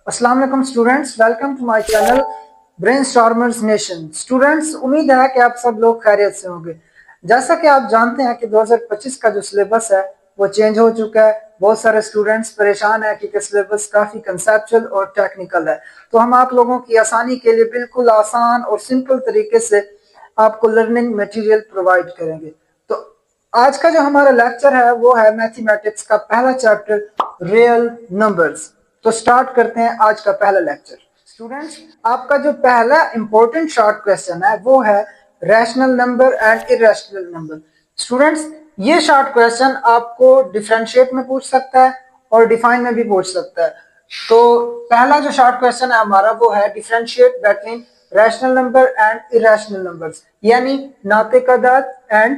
अस्सलाम वालेकुम students, welcome to my channel brainstormers nation. Students, उम्मीद है कि आप सब लोग खैरियत से होंगे। जैसा कि आप जानते हैं कि 2025 का जो सिलेबस है वो चेंज हो चुका है। बहुत सारे स्टूडेंट्स परेशान है क्योंकि सिलेबस काफ़ी कंसेप्चुअल और टेक्निकल है। तो हम आप लोगों की आसानी के लिए बिल्कुल आसान और सिंपल तरीके से आपको लर्निंग मटेरियल प्रोवाइड करेंगे। तो आज का जो हमारा लेक्चर है वो है मैथमेटिक्स का पहला चैप्टर, रियल नंबर्स। तो स्टार्ट करते हैं आज का पहला लेक्चर। स्टूडेंट्स, आपका जो पहला इंपॉर्टेंट शॉर्ट क्वेश्चन है वो है rational number and irrational number. Students, ये शॉर्ट क्वेश्चन आपको डिफरेंशिएट में पूछ सकता है और डिफाइन में भी पूछ सकता है। तो पहला जो शॉर्ट क्वेश्चन है हमारा वो है differentiate between rational number and irrational numbers, यानी नातेकदाद एंड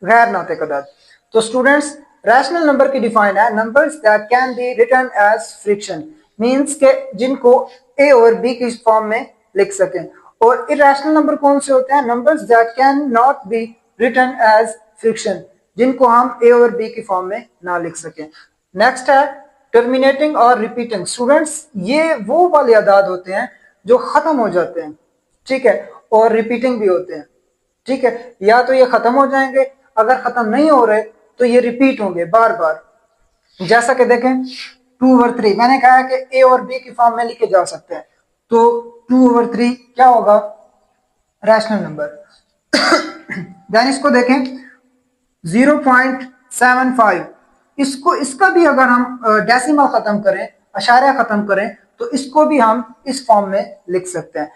गैर नातेकदाद। तो स्टूडेंट्स, रैशनल नंबर की डिफाइन है numbers that can be written as fraction, means के जिनको ए और बी की फॉर्म में लिख सकें। और इरेशनल नंबर कौन से होते हैं? Numbers that can not be written as fraction, जिनको हम ए और बी की फॉर्म में ना लिख सकें। नेक्स्ट है टर्मिनेटिंग और रिपीटिंग। स्टूडेंट्स, ये वो वाले अदाद होते हैं जो खत्म हो जाते हैं, ठीक है, और रिपीटिंग भी होते हैं, ठीक है। या तो ये खत्म हो जाएंगे, अगर खत्म नहीं हो रहे तो ये रिपीट होंगे बार बार। जैसा कि देखें 2/3, मैंने कहा है कि ए और बी की फॉर्म में लिखे जा सकते हैं। तो 2/3 क्या होगा? Rational number. देन इसको देखें 0.75, इसको इसका भी अगर हम डेसिमल खत्म करें, अशारिया खत्म करें, तो इसको भी हम इस फॉर्म में लिख सकते हैं।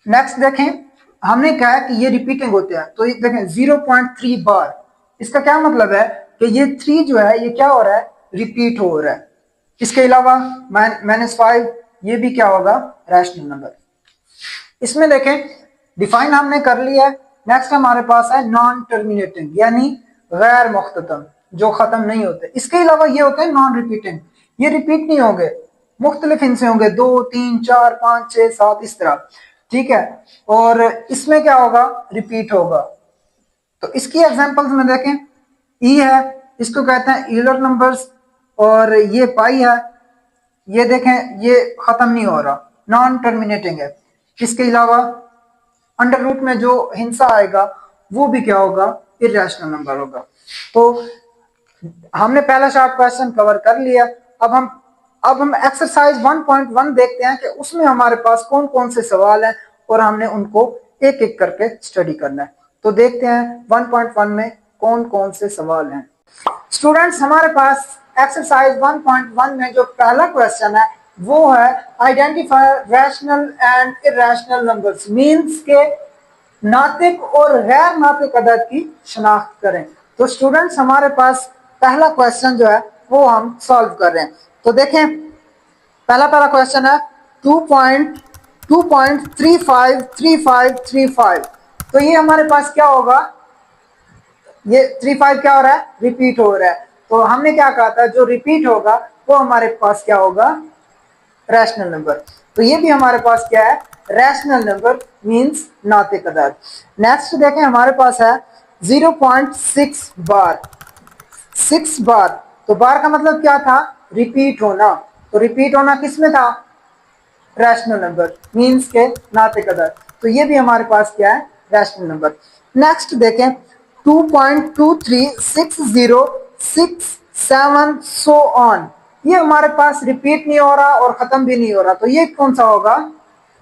नेक्स्ट देखें, हमने कहा है कि ये रिपीटिंग होते हैं, तो ये देखें 0.3 बार। इसका क्या मतलब है कि ये 3 जो है ये क्या हो रहा है? रिपीट हो रहा है। इसके अलावा -5, ये भी क्या होगा? Rational number. इसमें देखें डिफाइन हमने कर लिया है। नेक्स्ट हमारे पास है नॉन टर्मिनेटिंग, यानी गैर मुख्ततम, जो खत्म नहीं होते। इसके अलावा ये होते हैं नॉन रिपीटिंग, ये रिपीट नहीं होंगे, मुख्तलिफ इनसे होंगे, 2, 3, 4, 5, 6, 7 इस तरह, ठीक है। और इसमें क्या होगा? रिपीट होगा। तो इसकी एग्जांपल्स में देखें, ई है, इसको कहते हैं यूलर नंबर्स, और ये पाई है, ये देखें ये खत्म नहीं हो रहा, नॉन टर्मिनेटिंग है। इसके अलावा अंडर रूट में जो हिंसा आएगा वो भी क्या होगा? इरेशनल नंबर होगा। तो हमने पहला शॉर्ट क्वेश्चन कवर कर लिया। अब हम एक्सरसाइज 1.1 देखते हैं कि उसमें हमारे पास कौन कौन से सवाल हैं और हमने उनको एक एक करके स्टडी करना है। तो देखते हैं 1.1 में कौन कौन से सवाल हैं। स्टूडेंट्स, हमारे पास एक्सरसाइज 1.1 में जो पहला क्वेश्चन है वो है identify rational and irrational numbers, means के नातिक और गैर नातिक अदद की शनाख्त करें। तो स्टूडेंट्स, हमारे पास पहला क्वेश्चन जो है वो हम सॉल्व कर रहे हैं। तो देखें पहला क्वेश्चन है 2.353535। तो ये हमारे पास क्या होगा? ये 35 क्या हो रहा है? रिपीट हो रहा है। तो हमने क्या कहा था, जो रिपीट होगा वो हमारे पास क्या होगा? Rational number. तो ये भी हमारे पास क्या है? रैशनल नंबर, मींस नातिक अदद। नेक्स्ट देखें, हमारे पास है 0.6 बार, 6 बार। तो बार का मतलब क्या था? रिपीट होना। तो रिपीट होना किस में था? रैशनल नंबर, मींस के नातिक अदद। तो ये भी हमारे पास क्या है? Rational number. नेक्स्ट देखें 2.236067 सो ऑन। ये हमारे पास रिपीट नहीं हो रहा और खत्म भी नहीं हो रहा, तो ये कौन सा होगा?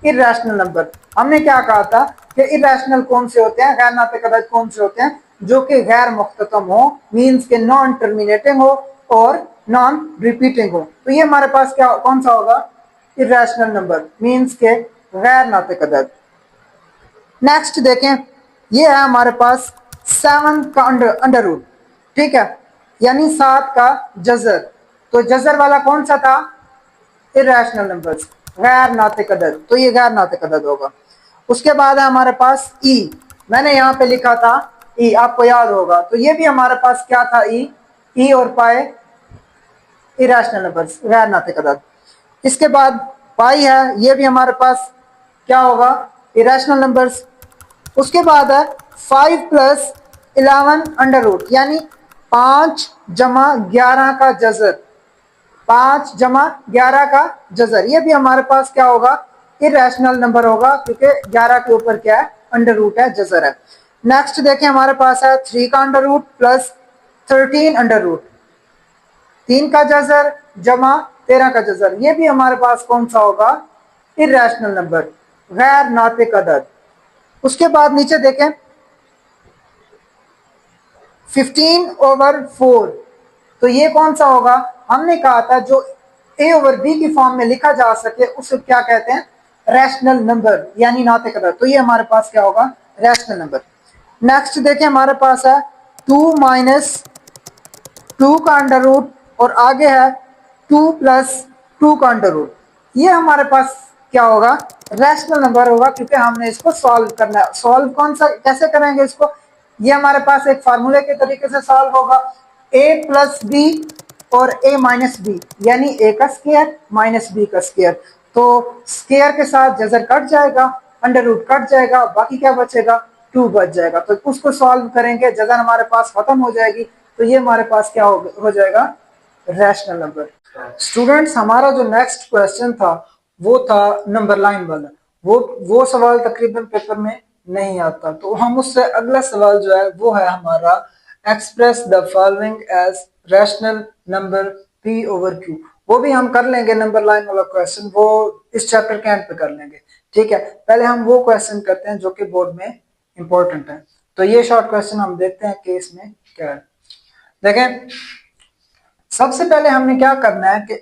Irrational number. हमने क्या कहा था कि इरेशनल कौन से होते हैं, गैर नातिक अदद कौन से होते हैं? जो कि गैर मुख्ततम हो, मींस के नॉन टर्मिनेटिंग हो और नॉन रिपीटिंग हो। तो ये हमारे पास क्या कौन सा होगा? इरेशनल नंबर, मींस के गैर नातिक अदद। नेक्स्ट देखें, ये है हमारे पास 7 का अंडर रूट, ठीक है, यानी 7 का जजर। तो जजर वाला कौन सा था? इरेशनल नंबर्स, गैर नातिक अदद। तो ये गैर नातिक अदद होगा। उसके बाद है हमारे पास ई, मैंने यहाँ पे लिखा था ई, आपको याद होगा। तो ये भी हमारे पास क्या था? ई और पाए इरेशनल नंबर्स, गैर नातिक अदद। इसके बाद पाई है, ये भी हमारे पास क्या होगा? Irrational numbers. उसके बाद है 5 + 11 अंडर रूट, यानी 5 + 11 का जजर। 5 जमा 11 का जजर, ये भी हमारे पास क्या होगा, इरेशनल नंबर होगा, क्योंकि 11 के ऊपर क्या है, अंडर रूट है, जजर है। नेक्स्ट देखें, हमारे पास है 3 का under root plus 13 under root, 3 का जजर जमा 13 का जजर, ये भी हमारे पास कौन सा होगा, इरेशनल नंबर, गैर नातिक अदद। उसके बाद नीचे देखें 15/4, तो ये कौन सा होगा, हमने कहा था जो a ओवर b की फॉर्म में लिखा जा सके उसे क्या कहते हैं, रैशनल नंबर, यानी नातिक अदद। तो ये हमारे पास क्या होगा, रैशनल नंबर। नेक्स्ट देखें, हमारे पास है 2 माइनस 2 का अंडर रूट और आगे है 2 प्लस 2 का अंडर रूट, ये हमारे पास क्या होगा, रैशनल नंबर होगा, क्योंकि हमने इसको सॉल्व करना है। सॉल्व कौन सा, कैसे करेंगे इसको, ये हमारे पास एक फार्मूले के तरीके से सॉल्व होगा, a प्लस बी और a माइनस बी, यानी a का स्क्वायर माइनस b का स्क्वायर। तो स्क्वायर के साथ जजर कट जाएगा, अंडर रूट कट जाएगा, बाकी क्या बचेगा, 2 बच जाएगा। तो उसको सॉल्व करेंगे, जजर हमारे पास खत्म हो जाएगी, तो ये हमारे पास क्या हो जाएगा, रैशनल नंबर। स्टूडेंट्स, हमारा जो नेक्स्ट क्वेश्चन था वो था नंबर लाइन वाला, वो सवाल तकरीबन पेपर में नहीं आता, तो हम उससे अगला सवाल जो है वो है हमारा, express the following as rational number p over q। वो भी हम कर लेंगे, नंबर लाइन वाला क्वेश्चन वो इस चैप्टर के एंड पे कर लेंगे, ठीक है। पहले हम वो क्वेश्चन करते हैं जो कि बोर्ड में इंपॉर्टेंट है। तो ये शॉर्ट क्वेश्चन हम देखते हैं कि इसमें क्या है। देखें, सबसे पहले हमने क्या करना है कि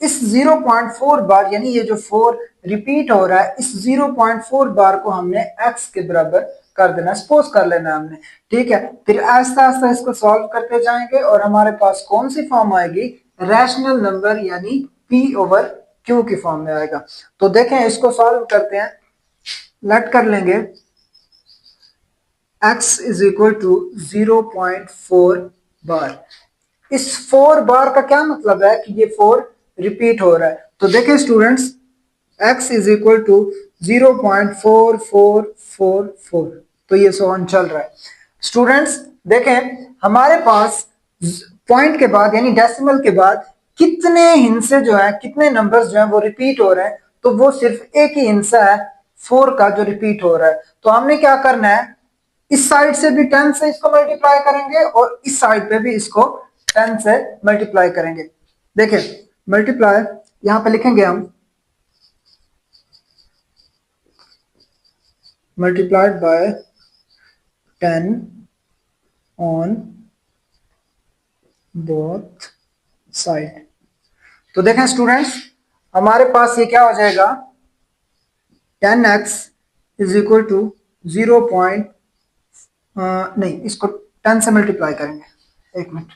इस 0.4 बार, यानी ये जो 4 रिपीट हो रहा है, इस 0.4 बार को हमने x के बराबर कर देना, सपोज कर लेना हमने, ठीक है। फिर आहिस्ता आहिस्ता इसको सॉल्व करते जाएंगे और हमारे पास कौन सी फॉर्म आएगी, रैशनल नंबर यानी p ओवर q की फॉर्म में आएगा। तो देखें, इसको सॉल्व करते हैं, लेट कर लेंगे x इज इक्वल टू 0.4 बार। इस 4 बार का क्या मतलब है कि ये 4 रिपीट हो रहा है। तो देखें students, x is equal to 0.4444, तो ये सोन चल रहा है। स्टूडेंट्स देखें, हमारे पास पॉइंट के बाद यानी डेसिमल के बाद कितने हिस्से जो है, कितने नंबर्स जो है वो रिपीट हो रहे हैं, तो वो सिर्फ एक ही हिस्सा है 4 का जो रिपीट हो रहा है। तो हमने क्या करना है, इस साइड से भी 10 से इसको मल्टीप्लाई करेंगे और इस साइड पे भी इसको 10 से मल्टीप्लाई करेंगे। देखिए, मल्टीप्लाई यहां पे लिखेंगे हम, multiplied by 10 on both side. तो देखें स्टूडेंट्स, हमारे पास ये क्या हो जाएगा, 10x इज इक्वल टू 0. नहीं, इसको 10 से मल्टीप्लाई करेंगे, एक मिनट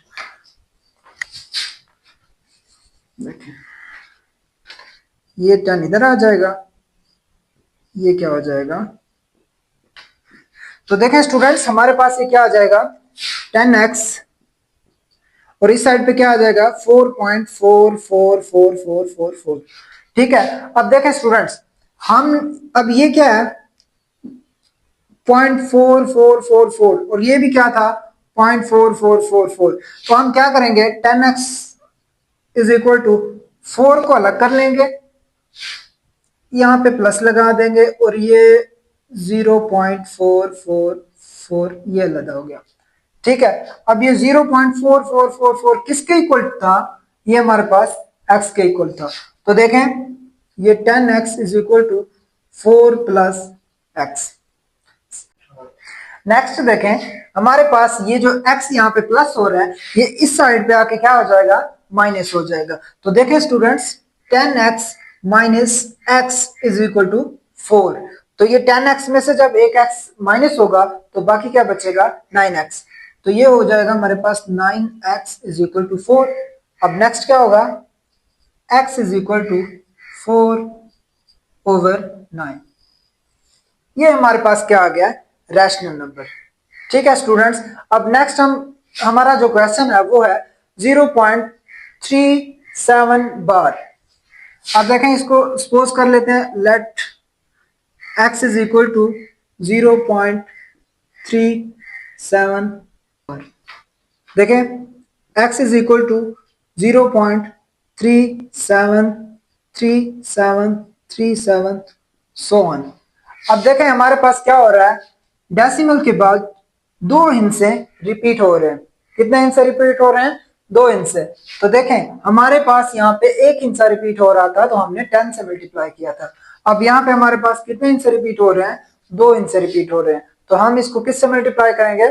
देखिए, ये 10 इधर आ जाएगा, ये क्या हो जाएगा, तो देखें स्टूडेंट्स, हमारे पास ये क्या आ जाएगा, 10x और इस साइड पे क्या आ जाएगा, 4.444444, ठीक है। अब देखें स्टूडेंट्स, हम अब ये क्या है 0.4444 और ये भी क्या था 0.4444, तो हम क्या करेंगे, 10x इज इक्वल टू 4 को अलग कर लेंगे, यहां पे प्लस लगा देंगे और ये 0.444 ये अलग हो गया, ठीक है। अब ये 0.4444 किसके इक्वल था, ये हमारे पास x के इक्वल था। तो देखें, ये 10x is equal to 4 plus x. Next देखें, हमारे पास ये जो x यहाँ पे प्लस हो रहा है, ये इस साइड पे आके क्या हो जाएगा, माइनस हो जाएगा। तो देखें students, 10x minus x is equal to 4, तो ये 10x में से जब एक x माइनस होगा तो बाकी क्या बचेगा, 9x। तो ये हो जाएगा हमारे पास 9x इज इक्वल टू 4। अब नेक्स्ट क्या होगा, x इज इक्वल टू 4/9, ये हमारे पास क्या आ गया, रैशनल नंबर, ठीक है स्टूडेंट्स। अब नेक्स्ट हमारा जो क्वेश्चन है वो है 0.37 बार। अब देखें, इसको सपोज कर लेते हैं, let x is equal to 0.37 bar. देखें, x is equal to 0.37 373737 so on. अब देखें हमारे पास क्या हो रहा है, डेसिमल के बाद 2 हिस्से रिपीट हो रहे हैं। कितने हिस्से रिपीट हो रहे हैं? 2 हिस्से। तो देखें हमारे पास यहाँ पे 1 हिस्सा रिपीट हो रहा था तो हमने 10 से मल्टीप्लाई किया था। अब यहाँ पे हमारे पास कितने हिस्से रिपीट हो रहे हैं? 2 हिस्से रिपीट हो रहे हैं। तो हम इसको किससे मल्टीप्लाई करेंगे?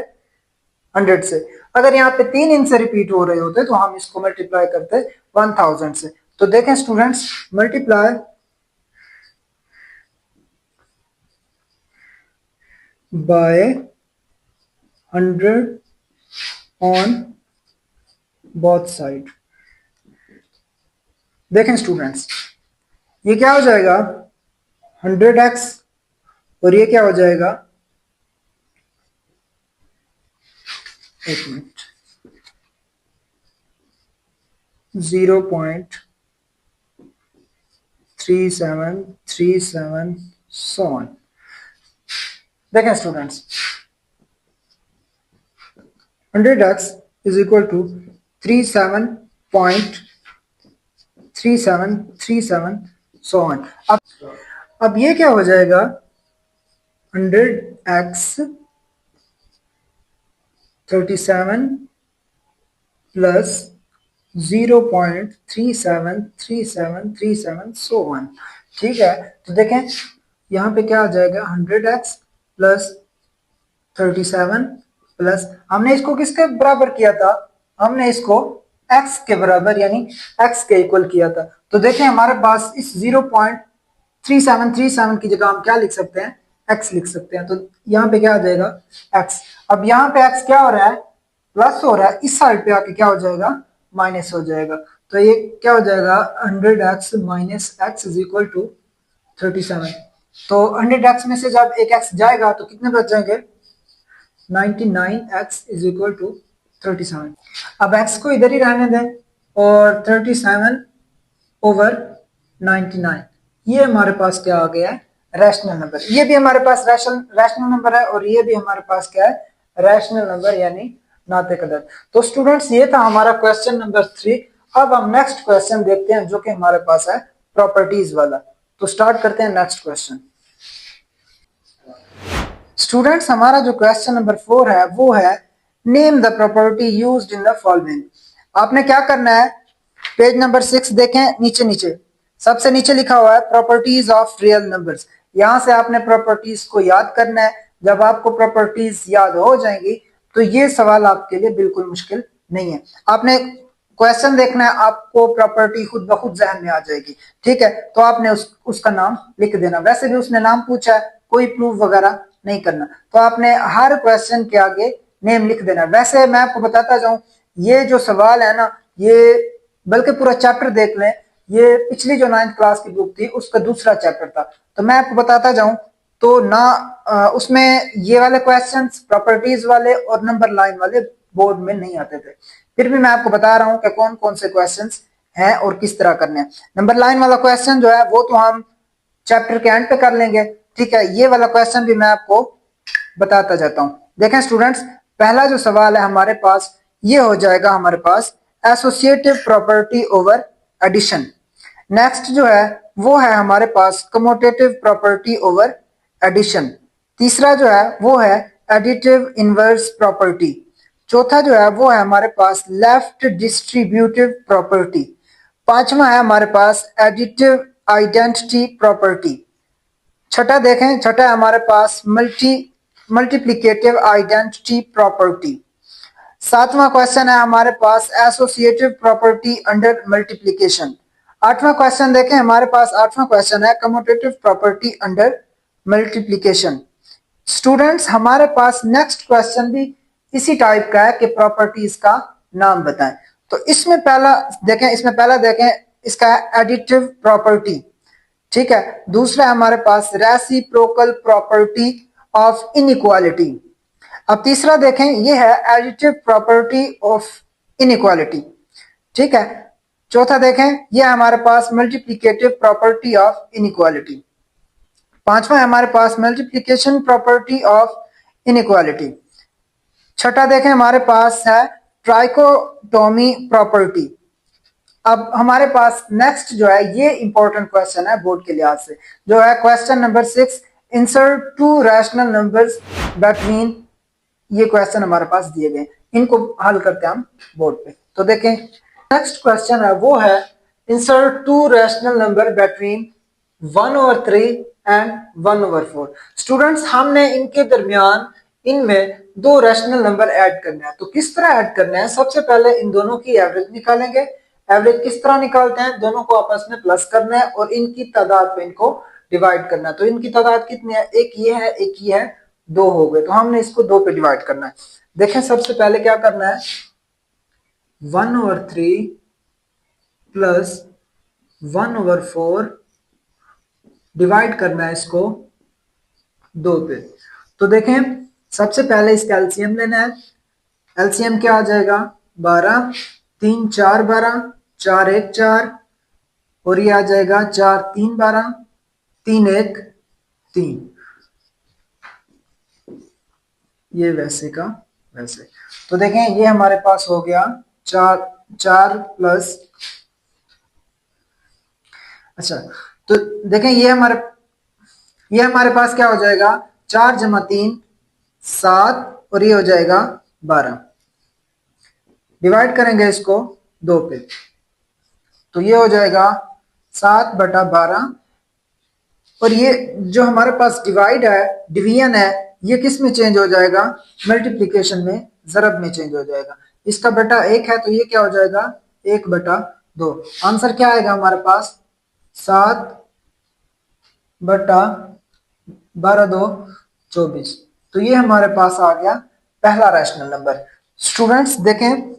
100 से। अगर यहाँ पे 3 हिस्से रिपीट हो रहे होते तो हम इसको मल्टीप्लाई करते 1000 से। तो देखें students, multiply by 100 on both side. देखें स्टूडेंट्स, ये क्या हो जाएगा? 100x और ये क्या हो जाएगा? एक मिनट, 0.3737 सो ऑन। देखें students, 100x is equal to 37.3737 so on. अब ये क्या हो जाएगा? 100x 37 plus 0.373737 so one. ठीक है, तो देखें यहाँ पे क्या आ जाएगा? 100x प्लस 37 प्लस, हमने इसको किसके बराबर किया था? हमने इसको x के बराबर यानी x के इक्वल किया था। तो देखें हमारे पास इस 0.3737 की जगह हम क्या लिख सकते हैं? x लिख सकते हैं। तो यहाँ पे क्या आ जाएगा? x। अब यहाँ पे x क्या हो रहा है? प्लस हो रहा है, इस साइड पे आके क्या हो जाएगा? माइनस हो जाएगा। तो ये क्या हो जाएगा? 100x minus x is equal to 37। तो 100x में से जब एक x जाएगा तो कितने बच जाएंगे? 99x is equal to 37। अब x को इधर ही रहने दें और 37 ओवर 99, ये हमारे पास क्या आ गया है? Rational number. ये भी हमारे पास रैशनल नंबर है और ये भी हमारे पास क्या है? रैशनल नंबर यानी नाते कदर। तो स्टूडेंट्स, ये था हमारा क्वेश्चन नंबर 3। अब हम नेक्स्ट क्वेश्चन देखते हैं जो कि हमारे पास है प्रॉपर्टीज वाला। तो स्टार्ट करते हैं नेक्स्ट क्वेश्चन। स्टूडेंट्स, हमारा जो क्वेश्चन नंबर 4 है वो है name the property used in the following. आपने क्या करना है? पेज नंबर 6 देखें, नीचे नीचे सबसे नीचे लिखा हुआ है प्रॉपर्टीज ऑफ रियल नंबर्स। यहां से आपने प्रॉपर्टीज को याद करना है। जब आपको प्रॉपर्टीज याद हो जाएंगी तो ये सवाल आपके लिए बिल्कुल मुश्किल नहीं है। आपने क्वेश्चन देखना है, आपको प्रॉपर्टी खुद ब खुद जहन में आ जाएगी। ठीक है, तो आपने उसका नाम लिख देना। वैसे भी उसने नाम पूछा है, कोई प्रूफ वगैरह नहीं करना। तो आपने हर क्वेश्चन के आगे नेम लिख देना। वैसे मैं आपको बताता जाऊं, ये जो सवाल है ना, ये बल्कि पूरा चैप्टर देख लें, ये पिछली जो 9th क्लास की बुक थी उसका दूसरा चैप्टर था। तो मैं आपको बताता जाऊं तो ना उसमें ये वाले क्वेश्चंस प्रॉपर्टीज वाले और नंबर लाइन वाले बोर्ड में नहीं आते थे। फिर भी मैं आपको बता रहा हूं कि कौन कौन से क्वेश्चंस हैं और किस तरह करने हैं। नंबर लाइन वाला क्वेश्चन जो है वो तो हम चैप्टर के एंड पे कर लेंगे। ठीक है, ये वाला क्वेश्चन भी मैं आपको बताता जाता हूं। देखें स्टूडेंट्स, पहला जो सवाल है हमारे पास, ये हो जाएगा हमारे पास associative property over addition. Next जो है वो है हमारे पास कमोटेटिव प्रॉपर्टी ओवर एडिशन। तीसरा जो है वो है एडिटिव इनवर्स प्रॉपर्टी। चौथा जो है वो है हमारे पास लेफ्ट डिस्ट्रीब्यूटिव प्रॉपर्टी। पांचवा है हमारे पास एडिटिव आइडेंटिटी प्रॉपर्टी। छठा देखें, छठा है हमारे पास मल्टीप्लिकेटिव आइडेंटिटी प्रॉपर्टी। सातवां क्वेश्चन है हमारे पास एसोसिएटिव प्रॉपर्टी अंडर मल्टीप्लिकेशन। आठवां क्वेश्चन देखें, हमारे पास आठवां क्वेश्चन है commutative property under multiplication. Students, हमारे पास नेक्स्ट क्वेश्चन भी इसी टाइप का है कि प्रॉपर्टीज का नाम बताएं। तो इसमें पहला देखें, इसका एडिटिव प्रॉपर्टी। ठीक है, दूसरा हमारे पास रेसिप्रोकल प्रॉपर्टी ऑफ इनइक्वालिटी। अब तीसरा देखें, ये है एडिटिव प्रॉपर्टी ऑफ इनइक्वालिटी। ठीक है, चौथा देखें, ये हमारे पास मल्टीप्लिकेटिव प्रॉपर्टी ऑफ इनइक्वालिटी। पांचवा है हमारे पास मल्टीप्लिकेशन प्रॉपर्टी ऑफ इनइक्वालिटी। छठा देखें, हमारे पास है ट्राइकोटोमी प्रॉपर्टी। अब हमारे पास नेक्स्ट जो है ये इंपॉर्टेंट क्वेश्चन है बोर्ड के लिहाज से, जो है question number 6, insert to rational numbers between. ये क्वेश्चन हमारे पास दिए गए, इनको हल करते हैं हम बोर्ड पे। तो देखें नेक्स्ट क्वेश्चन है वो है insert to rational number between 1/3 and 1/4। Students हमने इनके दरमियान इनमें दो रैशनल नंबर ऐड करना है। तो किस तरह ऐड करना है, सबसे पहले इन दोनों की एवरेज निकालेंगे। एवरेज किस तरह निकालते हैं, दोनों को आपस में प्लस करना है और इनकी तादाद पे इनको डिवाइड करना है। तो इनकी तादाद कितनी है, एक ये है एक ये है, दो हो गए। तो हमने इसको दो पे डिवाइड करना है। देखें सबसे पहले क्या करना है, 1/3 प्लस 1/4 डिवाइड करना है इसको दो पे। तो देखें सबसे पहले इसका एलसीएम लेना है। एलसीएम क्या आ जाएगा, 12, 3 4 12, 4 1 4, और ये आ जाएगा 4 3 12, 3 1 3। ये वैसे का वैसे। तो देखें ये हमारे पास हो गया 4 4 प्लस, अच्छा तो देखें ये हमारे पास क्या हो जाएगा, 4 जमा 3 7, और ये हो जाएगा 12। डिवाइड करेंगे इसको दो पे, तो ये हो जाएगा 7/12। और ये जो हमारे पास डिवाइड है, डिवीजन है, ये किस में चेंज हो जाएगा, मल्टीप्लिकेशन में, ज़रब में चेंज हो जाएगा। इसका बटा 1 है तो ये क्या हो जाएगा 1/2। आंसर क्या आएगा हमारे पास, 7/12 24। तो ये हमारे पास आ गया पहला रैशनल नंबर। स्टूडेंट्स देखें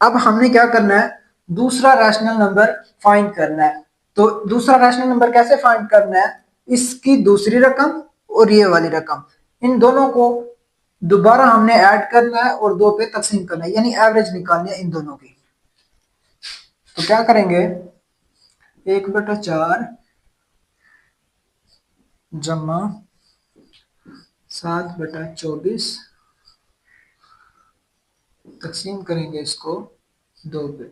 अब हमने क्या करना है, दूसरा रैशनल नंबर फाइंड करना है। तो दूसरा रैशनल नंबर कैसे फाइंड करना है, इसकी दूसरी रकम और ये वाली रकम, इन दोनों को दोबारा हमने ऐड करना है और दो पे तकसीम करना है, यानी एवरेज निकालनी है इन दोनों की। तो क्या करेंगे, 1/4 जमा 7/24 तकसीम करेंगे इसको दो पे।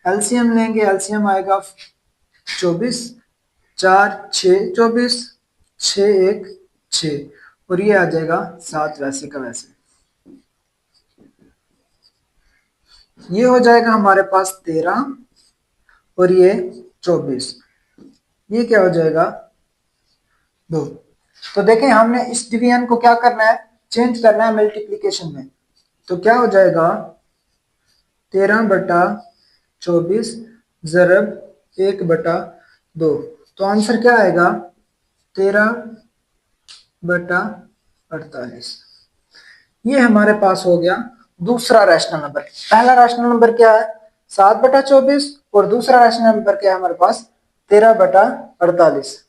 एलसीएम लेंगे, एलसीएम आएगा 24, 4 6 24, 6 1 6, और ये आ जाएगा 7 वैसे का वैसे। ये हो जाएगा हमारे पास 13 और ये 24, ये क्या हो जाएगा 2। तो देखें हमने इस डिवीजन को क्या करना है, चेंज करना है मल्टीप्लिकेशन में। तो क्या हो जाएगा 13/24 ज़रब 1/2। तो आंसर क्या आएगा 13/48। ये हमारे पास हो गया दूसरा रैशनल नंबर। पहला रैशनल नंबर क्या है 7/24 और दूसरा रैशनल नंबर क्या है हमारे पास 13/48।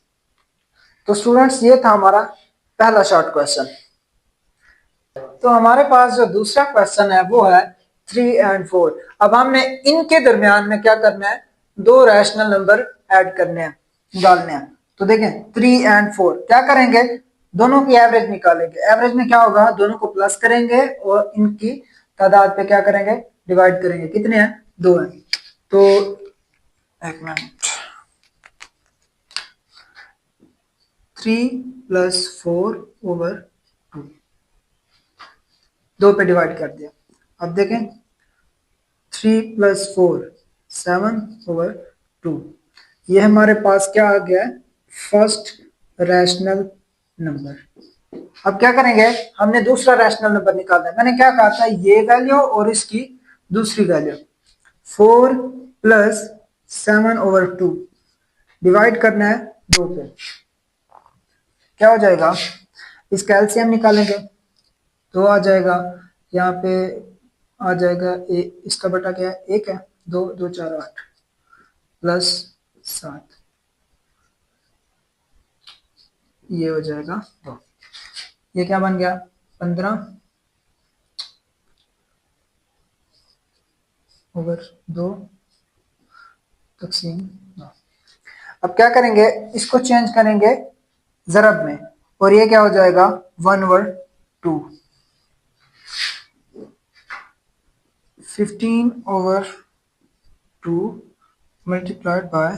तो स्टूडेंट्स ये था हमारा पहला शॉर्ट क्वेश्चन। तो हमारे पास जो दूसरा क्वेश्चन है वो है 3 और 4। अब हमने इनके दरमियान में क्या करना है, दो रैशनल नंबर ऐड करने हैं, डालने हैं। तो देखें 3 और 4 क्या करेंगे, दोनों की एवरेज निकालेंगे। एवरेज में क्या होगा, दोनों को प्लस करेंगे और इनकी तादाद पे क्या करेंगे, डिवाइड करेंगे। कितने हैं, दो हैं। तो एक मिनट, 3 + 4/2, दो पे डिवाइड कर दिया। अब देखें 3 + 4 7/2, ये हमारे पास क्या आ गया है, फर्स्ट रैशनल नंबर। अब क्या करेंगे, हमने दूसरा रैशनल नंबर निकालना है। मैंने क्या कहा था, ये वैल्यू और इसकी दूसरी वैल्यू, 4 + 7/2 डिवाइड करना है दो पे। क्या हो जाएगा, इसका एलसीएम निकालेंगे तो आ जाएगा, यहाँ पे आ जाएगा इसका बटा क्या है, 1 है, 2 2 4 8 प्लस 7, ये हो जाएगा 2। ये क्या बन गया 15/2 तकसीम 9। अब क्या करेंगे, इसको चेंज करेंगे ज़रब में, और ये क्या हो जाएगा 1/2। 15/2 2 मल्टीप्लाइड बाय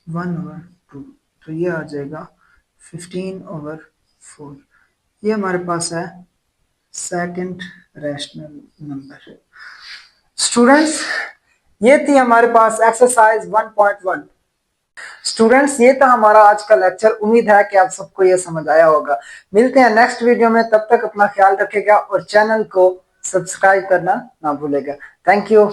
1/2, तो ये आ जाएगा 15/4। ये हमारे पास है सेकंड रैशनल नंबर। स्टूडेंट्स, ये थी हमारे पास एक्सरसाइज 1.1। स्टूडेंट्स, ये था हमारा आज का लेक्चर। उम्मीद है कि आप सबको ये समझ आया होगा। मिलते हैं नेक्स्ट वीडियो में, तब तक अपना ख्याल रखिएगा और चैनल को सब्सक्राइब करना ना भूलेगा। Thank you.